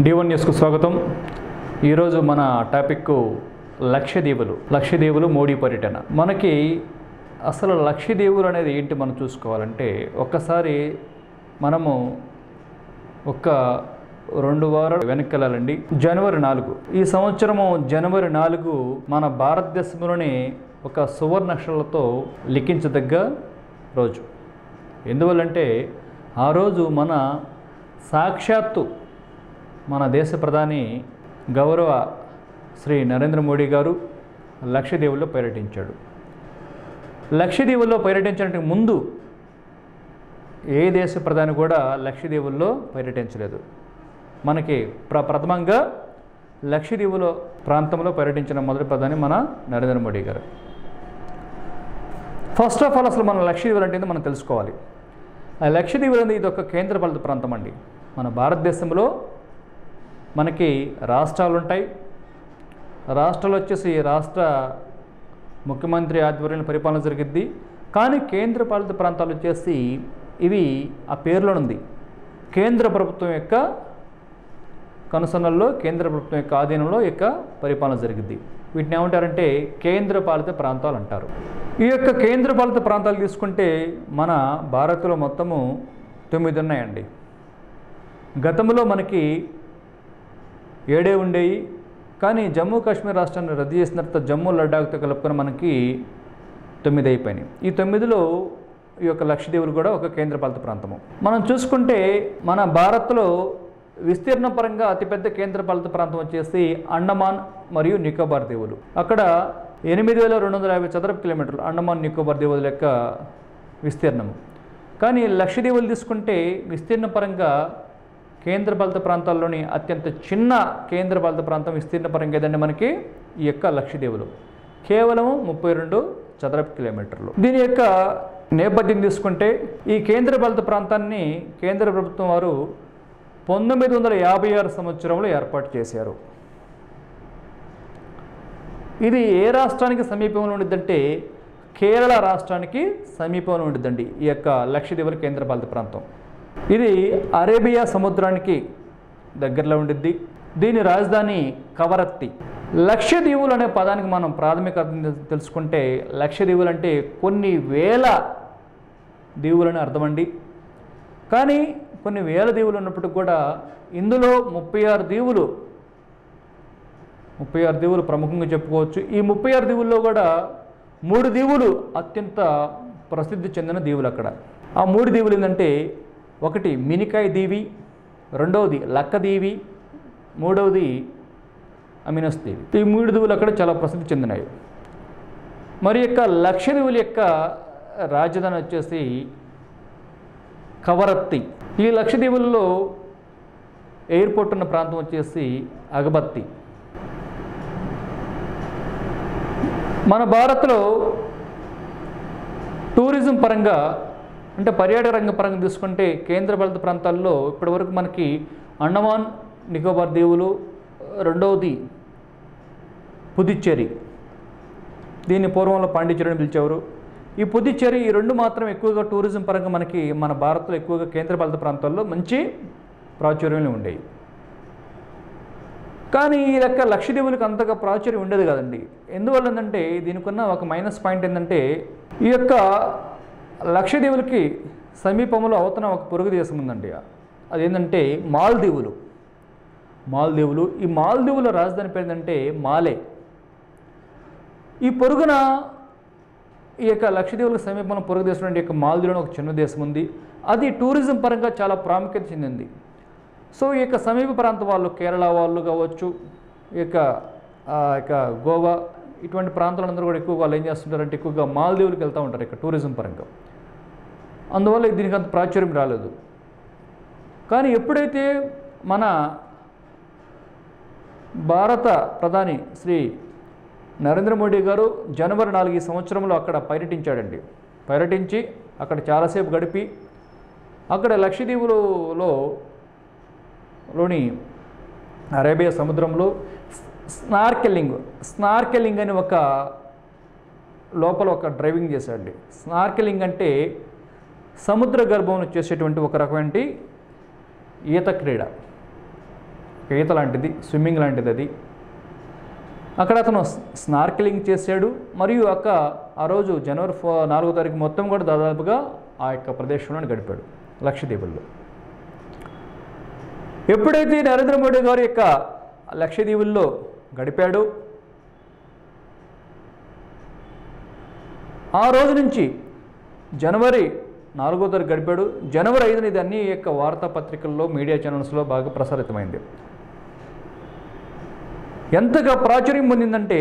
D1 న్యూస్కు స్వాగతం. ఈరోజు మన టాపిక్ లక్షద్వీపులు మోడీ పర్యటన. మనకి అసలు లక్షద్వీపులు అనేది ఏంటి మనం చూసుకోవాలంటే ఒక్కసారి మనము ఒక 2 వారాలు వెనక్కి వెళ్ళాలండి. జనవరి 4 ఈ సంవత్సరము జనవరి 4 మన భారతదేశంలోనే ఒక సువర్ణాక్షరాలతో లిఖించదగ్గ రోజు. ఎందువల్లంటే ఆ రోజు మన సాక్షాత్తు మన దేశ ప్రధాని గౌరవ శ్రీ నరేంద్ర మోడీ గారు లక్షద్వీపుల్లో పర్యటించాడు. లక్షద్వీపుల్లో పర్యటించడానికి ముందు ఏ దేశ ప్రధాని కూడా లక్షద్వీపుల్లో పర్యటించలేదు. మనకి ప్రథమంగా లక్షద్వీపులో ప్రాంతంలో పర్యటించిన మొదటి ప్రధాని మన నరేంద్ర మోడీ గారు. ఫస్ట్ ఆఫ్ ఆల్ అసలు మన లక్షద్వీపులు అంటే మనం తెలుసుకోవాలి. ఆ లక్షద్వీపులు అనేది ఇది ఒక కేంద్రపాలిత ప్రాంతం అండి. మన భారతదేశంలో మనకి రాష్ట్రాలు ఉంటాయి. రాష్ట్రాలు వచ్చేసి రాష్ట్ర ముఖ్యమంత్రి ఆధ్వర్యంలో పరిపాలన జరిగిద్ది. కానీ కేంద్రపాలిత ప్రాంతాలు వచ్చేసి ఇవి ఆ పేరులో ఉంది. కేంద్ర ప్రభుత్వం యొక్క కనుసన్నల్లో కేంద్ర ప్రభుత్వం యొక్క ఆధీనంలో యొక్క పరిపాలన జరిగిద్ది. వీటిని ఏమంటారంటే కేంద్రపాలిత ప్రాంతాలు అంటారు. ఈ యొక్క కేంద్రపాలిత ప్రాంతాలు తీసుకుంటే మన భారత్లో మొత్తము 9 ఉన్నాయండి. గతంలో మనకి 7 ఉండేవి. కానీ జమ్మూ కాశ్మీర్ రాష్ట్రాన్ని రద్దు చేసిన తర్వాత జమ్మూ లడాఖ్తో కలుపుకొని మనకి 9 అయిపోయినాయి. ఈ 9లో ఈ యొక్క లక్షద్వీపులు కూడా ఒక కేంద్రపాలిత ప్రాంతము. మనం చూసుకుంటే మన భారత్లో విస్తీర్ణ పరంగా అతిపెద్ద కేంద్రపాలిత ప్రాంతం వచ్చేసి అండమాన్ మరియు నికోబార్ దీవులు. అక్కడ 8250 చదరపు కిలోమీటర్లు అండమాన్ నికోబార్ దీవుల యొక్క విస్తీర్ణము. కానీ లక్షద్వీపులు తీసుకుంటే విస్తీర్ణ పరంగా కేంద్రపాలిత ప్రాంతాల్లోని అత్యంత చిన్న కేంద్రపాలిత ప్రాంతం విస్తీర్ణ పరంగా ఏదంటే మనకి ఈ యొక్క లక్షద్వీపులు కేవలం 32 చదరపు కిలోమీటర్లు. దీని యొక్క నేపథ్యం తీసుకుంటే ఈ కేంద్రపాలిత ప్రాంతాన్ని కేంద్ర ప్రభుత్వం వారు 1956 సంవత్సరంలో ఏర్పాటు చేశారు. ఇది ఏ రాష్ట్రానికి సమీపంలో ఉండిద్దంటే కేరళ రాష్ట్రానికి సమీపంలో ఉండిద్దండి ఈ యొక్క లక్షద్వీపుల కేంద్రపాలిత ప్రాంతం. ఇది అరేబియా సముద్రానికి దగ్గరలో ఉండిద్ది. దీని రాజధాని కవరత్తి. లక్షద్వీపులు అనే పదానికి మనం ప్రాథమిక అర్థం తెలుసుకుంటే లక్షద్వీపులు అంటే కొన్ని వేల దీవులని అర్థమండి. కానీ కొన్ని వేల దీవులు ఉన్నప్పటికి కూడా ఇందులో 36 దీవులు ప్రముఖంగా చెప్పుకోవచ్చు. ఈ 36 దీవుల్లో కూడా 3 దీవులు అత్యంత ప్రసిద్ధి చెందిన దీవులు. అక్కడ ఆ 3 దీవులు ఏంటంటే ఒకటి మినికాయ్ దీవి, రెండవది లక్కదీవి, మూడవది అమినస్ దీవి. ఈ 3 దీవులు అక్కడ చాలా ప్రసిద్ధి చెందినాయి. మరి యొక్క లక్షద్వీపుల యొక్క రాజధాని వచ్చేసి కవరత్తి. ఈ లక్షద్వీపులలో ఎయిర్పోర్ట్ ఉన్న ప్రాంతం వచ్చేసి అగబత్తి. మన భారత్లో టూరిజం పరంగా అంటే పర్యాటక రంగ పరంగా తీసుకుంటే కేంద్రపాలిత ప్రాంతాల్లో ఇప్పటివరకు మనకి అండమాన్ నికోబార్ దీవులు, రెండవది పుదుచ్చేరి, దీన్ని పూర్వంలో పాండిచ్చేరి అని పిలిచేవారు. ఈ పుదుచ్చేరి ఈ 2 మాత్రం ఎక్కువగా టూరిజం పరంగా మనకి మన భారత్లో ఎక్కువగా కేంద్రపాలిత ప్రాంతాల్లో మంచి ప్రాచుర్యంలో ఉండేవి. కానీ ఈ లెక్క లక్షద్వీపులకు అంతగా ప్రాచుర్యం ఉండేది కదండి. ఎందువల్ల ఏంటంటే దీనికున్న ఒక మైనస్ పాయింట్ ఏంటంటే ఈ యొక్క లక్షద్వీపులకి సమీపంలో అవతన ఒక పొరుగు దేశం ఉందండి. అదేంటంటే మాల్దీవులు. ఈ మాల్దీవుల రాజధాని పేరు ఏంటంటే మాలే. ఈ పొరుగున ఈ యొక్క లక్షద్వీపులకు సమీపంలో పొరుగు దేశం అంటే యొక్క మాల్దీవులో ఒక చిన్న దేశం ఉంది. అది టూరిజం పరంగా చాలా ప్రాముఖ్యత చెందింది. సో ఈ యొక్క సమీప ప్రాంత వాళ్ళు కేరళ వాళ్ళు కావచ్చు, ఈ యొక్క గోవా ఇటువంటి ప్రాంతాలందరూ కూడా ఎక్కువగా వాళ్ళు ఏం చేస్తుంటారంటే ఎక్కువగా మాల్దీవులకు వెళ్తూ ఉంటారు ఇక్కడ టూరిజం పరంగా. అందువల్ల దీనికి అంత ప్రాచుర్యం రాలేదు. కానీ ఎప్పుడైతే మన భారత ప్రధాని శ్రీ నరేంద్ర మోడీ గారు జనవరి 4 ఈ సంవత్సరంలో అక్కడ పర్యటించాడండి. పర్యటించి అక్కడ చాలాసేపు గడిపి అక్కడ లక్షద్వీపులోని అరేబియా సముద్రంలో స్నార్కెలింగ్ అని ఒక లోపల ఒక డ్రైవింగ్ చేశాడండి. స్నార్కెలింగ్ అంటే సముద్ర గర్భంలో చేసేటువంటి ఒక రకమైన ఈత క్రీడ. ఈత లాంటిది, స్విమ్మింగ్ లాంటిది అది. అక్కడ అతను స్నార్కెలింగ్ చేశాడు. మరియు ఆ రోజు జనవరి 4వ తారీఖు మొత్తం కూడా దాదాపుగా ఆ యొక్క ప్రదేశంలో గడిపాడు లక్షద్వీపుల్లో. ఎప్పుడైతే నరేంద్ర మోడీ గారు యొక్క లక్షద్వీపుల్లో గడిపాడో ఆ రోజు నుంచి జనవరి 4వ తారీఖు గడిపాడు. జనవరి 5న ఇది అన్ని యొక్క వార్తాపత్రికల్లో, మీడియా ఛానల్స్లో బాగా ప్రసారితమైంది. ఎంతగా ప్రాచుర్యం పొందిందంటే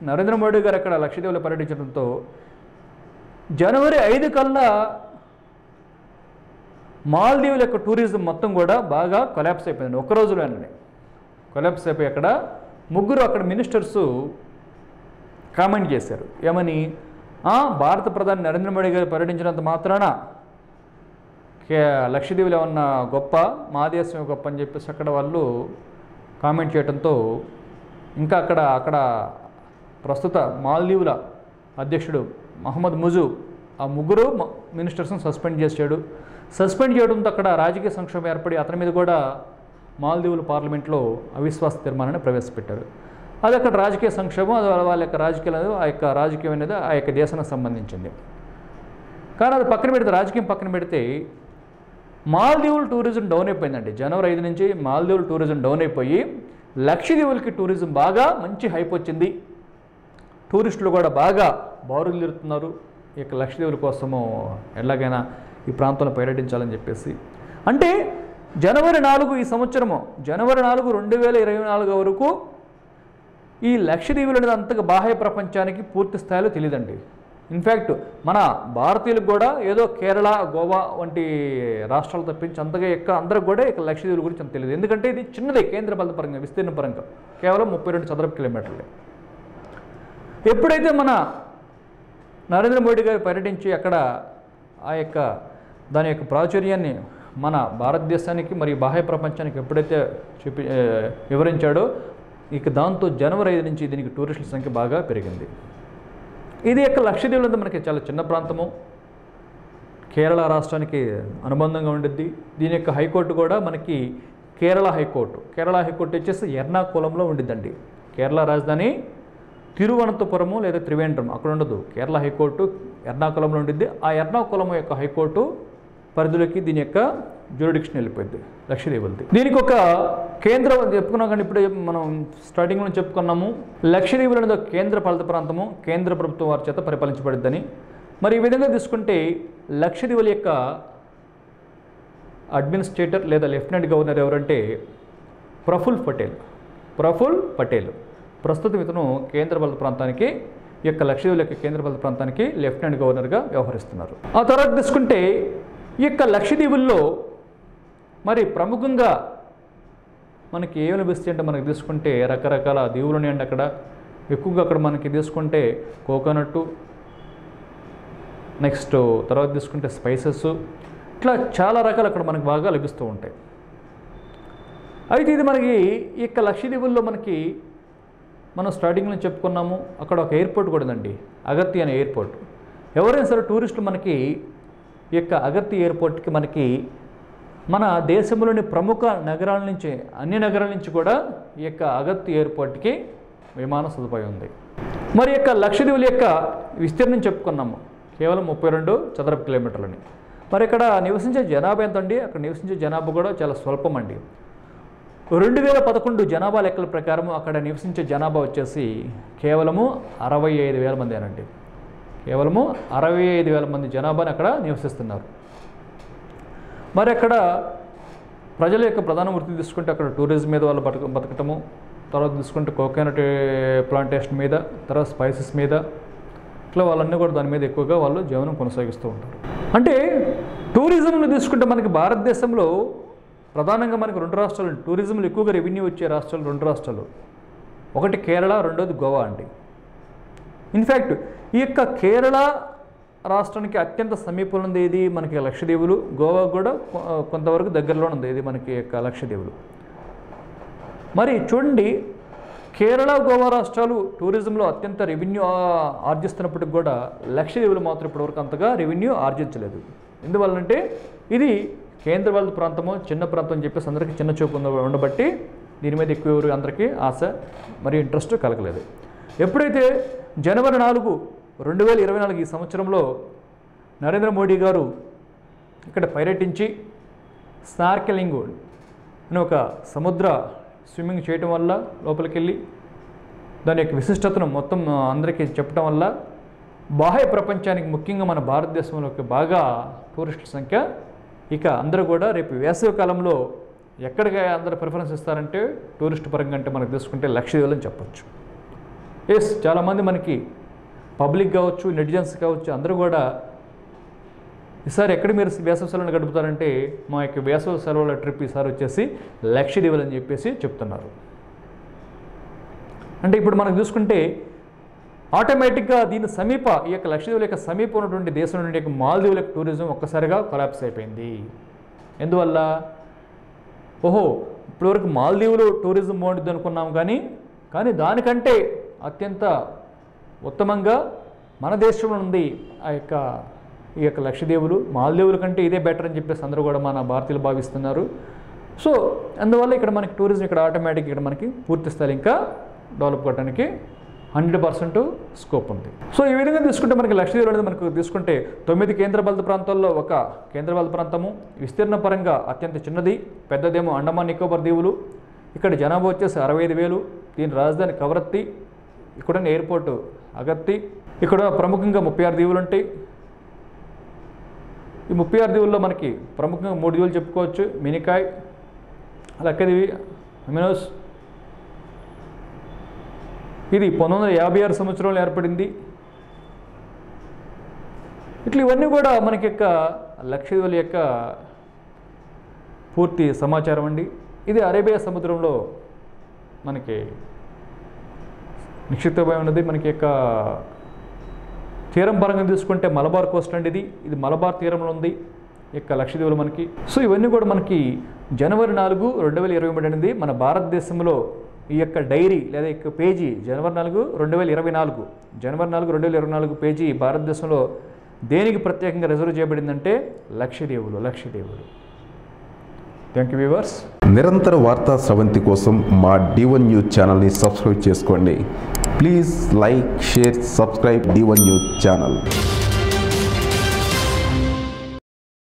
నరేంద్ర మోడీ గారు అక్కడ లక్షద్వీపులో పర్యటించడంతో జనవరి 5 కల్లా మాల్దీవుల యొక్క టూరిజం మొత్తం కూడా బాగా కొలాప్స్ అయిపోయింది. ఒక్క రోజులోనే కొలాప్స్ అయిపోయి అక్కడ 3 అక్కడ మినిస్టర్సు కామెంట్ చేశారు. ఏమని? భారత ప్రధాని నరేంద్ర మోడీ గారు పర్యటించినంత మాత్రాన లక్షద్వీపులు ఏమన్నా గొప్ప, మా దేశమే గొప్ప అని చెప్పేసి అక్కడ వాళ్ళు కామెంట్ చేయడంతో ఇంకా అక్కడ ప్రస్తుత మాల్దీవుల అధ్యక్షుడు మహమ్మద్ ముజు ఆ 3 మినిస్టర్స్ని సస్పెండ్ చేశాడు. సస్పెండ్ చేయడంతో అక్కడ రాజకీయ సంక్షోభం ఏర్పడి అతని మీద కూడా మాల్దీవుల పార్లమెంట్లో అవిశ్వాస తీర్మానాన్ని ప్రవేశపెట్టారు. అది అక్కడ రాజకీయ సంక్షోభం, అది వాళ్ళ యొక్క రాజకీయాలు, ఆ యొక్క రాజకీయం అనేది ఆ యొక్క దేశానికి సంబంధించింది. కానీ అది పక్కన పెడితే, రాజకీయం పక్కన పెడితే మాల్దీవుల టూరిజం డౌన్ అయిపోయిందండి. జనవరి 5 నుంచి మాల్దీవుల టూరిజం డౌన్ అయిపోయి లక్షద్వీపులకి టూరిజం బాగా మంచి హైప్ వచ్చింది. టూరిస్టులు కూడా బాగా బారులు తిరుగుతున్నారు ఈ యొక్క లక్షద్వీపుల కోసము ఎలాగైనా ఈ ప్రాంతంలో పర్యటించాలని చెప్పేసి. అంటే జనవరి 4 ఈ సంవత్సరము, జనవరి 4, 2024 వరకు ఈ లక్షద్వీపులు అనేది అంతగా బాహ్య ప్రపంచానికి పూర్తి స్థాయిలో తెలియదండి. ఇన్ఫ్యాక్ట్ మన భారతీయులకు కూడా ఏదో కేరళ, గోవా వంటి రాష్ట్రాలు తప్పించి అంతగా అందరికి కూడా ఇక లక్షద్వీపుల గురించి అంత తెలియదు. ఎందుకంటే ఇది చిన్నదే, కేంద్రపాలిత పరంగా, విస్తీర్ణ పరంగా కేవలం 32 చదరపు కిలోమీటర్లే. ఎప్పుడైతే మన నరేంద్ర మోడీ గారు పర్యటించి అక్కడ ఆ యొక్క దాని యొక్క ప్రాచుర్యాన్ని మన భారతదేశానికి మరియు బాహ్య ప్రపంచానికి ఎప్పుడైతే వివరించాడో ఇక దాంతో జనవరి 5 నుంచి దీనికి టూరిస్టుల సంఖ్య బాగా పెరిగింది. ఇది యొక్క లక్షద్వీపులంతా మనకి చాలా చిన్న ప్రాంతము, కేరళ రాష్ట్రానికి అనుబంధంగా ఉండిద్ది. దీని యొక్క హైకోర్టు కూడా మనకి కేరళ హైకోర్టు వచ్చేసి ఎర్నాకుళంలో ఉండిద్దండి. కేరళ రాజధాని తిరువనంతపురము లేదా త్రివేంద్రం అక్కడ ఉండదు. కేరళ హైకోర్టు ఎర్నాకుళంలో ఉండిద్ది. ఆ ఎర్నాకుళం యొక్క హైకోర్టు పరిధిలోకి దీని యొక్క జ్యూరిడిక్షన్ వెళ్ళిపోయింది లక్షద్వీపులది. దీనికి ఒక కేంద్రం చెప్పుకున్నాం, కానీ ఇప్పుడు మనం స్టార్టింగ్లో చెప్పుకున్నాము లక్షద్వీపులు అనేది ఒక కేంద్ర పాలిత ప్రాంతము, కేంద్ర ప్రభుత్వం వారి చేత పరిపాలించబడిద్దని. మరి ఈ విధంగా తీసుకుంటే లక్షద్వీపుల యొక్క అడ్మినిస్ట్రేటర్ లేదా లెఫ్టినెంట్ గవర్నర్ ఎవరంటే ప్రఫుల్ పటేల్. ప్రస్తుతం ఇతను కేంద్ర పాలిత ప్రాంతానికి, ఈ యొక్క లక్షద్వీపుల యొక్క కేంద్ర పాలిత ప్రాంతానికి లెఫ్టినెంట్ గవర్నర్గా వ్యవహరిస్తున్నారు. ఆ తర్వాత తీసుకుంటే ఈ యొక్క లక్షద్వీపుల్లో మరి ప్రముఖంగా మనకి ఏమి లభిస్తాయి అంటే మనకి తీసుకుంటే రకరకాల దీవులు ఉన్నాయండి. అక్కడ ఎక్కువగా అక్కడ మనకి తీసుకుంటే కోకోనట్టు, నెక్స్ట్ తర్వాత తీసుకుంటే స్పైసెస్, ఇట్లా చాలా రకాలు అక్కడ మనకి బాగా లభిస్తూ ఉంటాయి. అయితే ఇది మనకి ఈ యొక్క లక్షద్వీపుల్లో మనకి మనం స్టార్టింగ్లో చెప్పుకున్నాము అక్కడ ఒక ఎయిర్పోర్ట్ కూడా ఉందండి, అగత్తి అనే ఎయిర్పోర్ట్. ఎవరైనా సరే టూరిస్టులు మనకి ఈ యొక్క అగత్తి ఎయిర్పోర్ట్కి మనకి మన దేశంలోని ప్రముఖ నగరాల నుంచి, అన్ని నగరాల నుంచి కూడా ఈ యొక్క అగత్తి ఎయిర్పోర్ట్కి విమాన సదుపాయం ఉంది. మరి యొక్క లక్షద్వీపుల యొక్క విస్తీర్ణం చెప్పుకున్నాము కేవలం 32 చదరపు కిలోమీటర్లని. మరి ఇక్కడ నివసించే జనాభా ఎంత అండి? అక్కడ నివసించే జనాభా కూడా చాలా స్వల్పం అండి. 2011 జనాభా లెక్కల ప్రకారం అక్కడ నివసించే జనాభా వచ్చేసి కేవలము 65,000 మంది అనండి. కేవలము 65,000 మంది జనాభాని అక్కడ నివసిస్తున్నారు. మరి అక్కడ ప్రజల యొక్క ప్రధాన వృత్తి తీసుకుంటే అక్కడ టూరిజం మీద వాళ్ళు బతకటము, తర్వాత తీసుకుంటే కోకోనట్ ప్లాంటేషన్ మీద, తర్వాత స్పైసెస్ మీద, ఇట్లా వాళ్ళన్నీ కూడా దాని మీద ఎక్కువగా వాళ్ళు జీవనం కొనసాగిస్తూ ఉంటారు. అంటే టూరిజంను తీసుకుంటే మనకి భారతదేశంలో ప్రధానంగా మనకి 2 రాష్ట్రాలు టూరిజంలో ఎక్కువగా రెవెన్యూ వచ్చే రాష్ట్రాలు 2 రాష్ట్రాలు. ఒకటి కేరళ, రెండోది గోవా అండి. ఇన్ఫ్యాక్ట్ ఈ యొక్క కేరళ రాష్ట్రానికి అత్యంత సమీపంలో ఉంది ఇది మనకి లక్షద్వీపులు. గోవా కూడా కొంతవరకు దగ్గరలో ఉంది ఇది మనకి యొక్క లక్షద్వీపులు. మరి చూడండి, కేరళ, గోవా రాష్ట్రాలు టూరిజంలో అత్యంత రెవెన్యూ ఆర్జిస్తున్నప్పటికి కూడా లక్షద్వీపులు మాత్రం ఇప్పటివరకు అంతగా రెవెన్యూ ఆర్జించలేదు. ఎందువల్లంటే ఇది కేంద్రపాలిత ప్రాంతము చిన్న ప్రాంతం అని చెప్పేసి అందరికీ చిన్న చూపు ఉండబట్టి దీని మీద ఎక్కువ ఎవరు అందరికీ ఆశ మరియు ఇంట్రెస్ట్ కలగలేదు. ఎప్పుడైతే జనవరి 4, 2024 ఈ సంవత్సరంలో నరేంద్ర మోడీ గారు ఇక్కడ పర్యటించి స్నార్కెలింగ్ అని ఒక సముద్ర స్విమ్మింగ్ చేయటం వల్ల లోపలికి వెళ్ళి దాని యొక్క విశిష్టతను మొత్తం అందరికీ చెప్పడం వల్ల బాహ్య ప్రపంచానికి ముఖ్యంగా మన భారతదేశంలోకి బాగా టూరిస్టుల సంఖ్య ఇక అందరూ కూడా రేపు వేసవి కాలంలో ఎక్కడికి అందరూ ప్రిఫరెన్స్ ఇస్తారంటే టూరిస్ట్ పరంగా అంటే మనకు తీసుకుంటే లక్షద్వీప్ అని చెప్పొచ్చు. చాలామంది మనకి పబ్లిక్ కావచ్చు, నెటిజన్స్ కావచ్చు, అందరూ కూడా ఈసారి ఎక్కడ మీరు వేసవి సెలవులు గడుపుతారంటే మా యొక్క వేసవి సెలవుల ట్రిప్ ఈసారి వచ్చేసి లక్షద్వీప్ అని చెప్పేసి చెప్తున్నారు. అంటే ఇప్పుడు మనకు చూసుకుంటే ఆటోమేటిక్గా దీని సమీప ఈ యొక్క లక్షద్వీప్ యొక్క సమీపం ఉన్నటువంటి దేశం నుండి మాల్దీవుల యొక్క టూరిజం ఒక్కసారిగా కొలాప్స్ అయిపోయింది. ఎందువల్ల ఇప్పటివరకు మాల్దీవులు టూరిజం బాగుంటుంది అనుకున్నాం, కానీ దానికంటే అత్యంత ఉత్తమంగా మన దేశంలో ఉంది ఈ యొక్క లక్షద్వీపులు. మాల్దీవుల కంటే ఇదే బెటర్ అని చెప్పేసి అందరూ కూడా మన భారతీయులు భావిస్తున్నారు. సో అందువల్ల ఇక్కడ మనకి టూరిజం ఇక్కడ ఆటోమేటిక్ ఇక్కడ మనకి పూర్తి స్థాయి ఇంకా డెవలప్ కావడానికి 100% స్కోప్ ఉంది. సో ఈ విధంగా తీసుకుంటే మనకి లక్షద్వీప్ అనేది మనకు తీసుకుంటే 9 కేంద్రపాలిత ప్రాంతాల్లో ఒక కేంద్రపాలిత ప్రాంతము, విస్తీర్ణ పరంగా అత్యంత చిన్నది, పెద్దదేమో అండమాన్ నికోబార్ దీవులు. ఇక్కడ జనాభా వచ్చేసి 65,000. దీని రాజధాని కవరత్తి, ఇక్కడ ఎయిర్పోర్టు అగత్తి. ఇక్కడ ప్రముఖంగా 36 దీవులు ఉంటాయి. ఈ 36 దీవుల్లో మనకి ప్రముఖంగా 3 దీవులు చెప్పుకోవచ్చు: మినికాయ్, లక్కదివి, అమినోస్. ఇది 1956 సంవత్సరంలో ఏర్పడింది. ఇవన్నీ కూడా మనకి యొక్క లక్షద్వీప్ యొక్క పూర్తి సమాచారం అండి. ఇది అరేబియా సముద్రంలో మనకి నిక్షిప్తమై ఉన్నది. మనకి యొక్క తీరం పరంగా తీసుకుంటే మలబార్ కోస్ట్ అండి. ఇది మలబార్ తీరంలో ఉంది యొక్క లక్షద్వీపులు మనకి. సో ఇవన్నీ కూడా మనకి జనవరి 4, 2023 అనేది మన భారతదేశంలో ఈ యొక్క డైరీ లేదా యొక్క పేజీ జనవరి 4, 2024 పేజీ భారతదేశంలో దేనికి ప్రత్యేకంగా రిజర్వ్ చేయబడిందంటే లక్షద్వీపులు. Thank you viewers. నిరంతర వార్తా స్రవంతి కోసం మా D1 న్యూస్ ఛానల్ని సబ్స్క్రైబ్ చేసుకోండి. Please like, share, subscribe D1 news channel.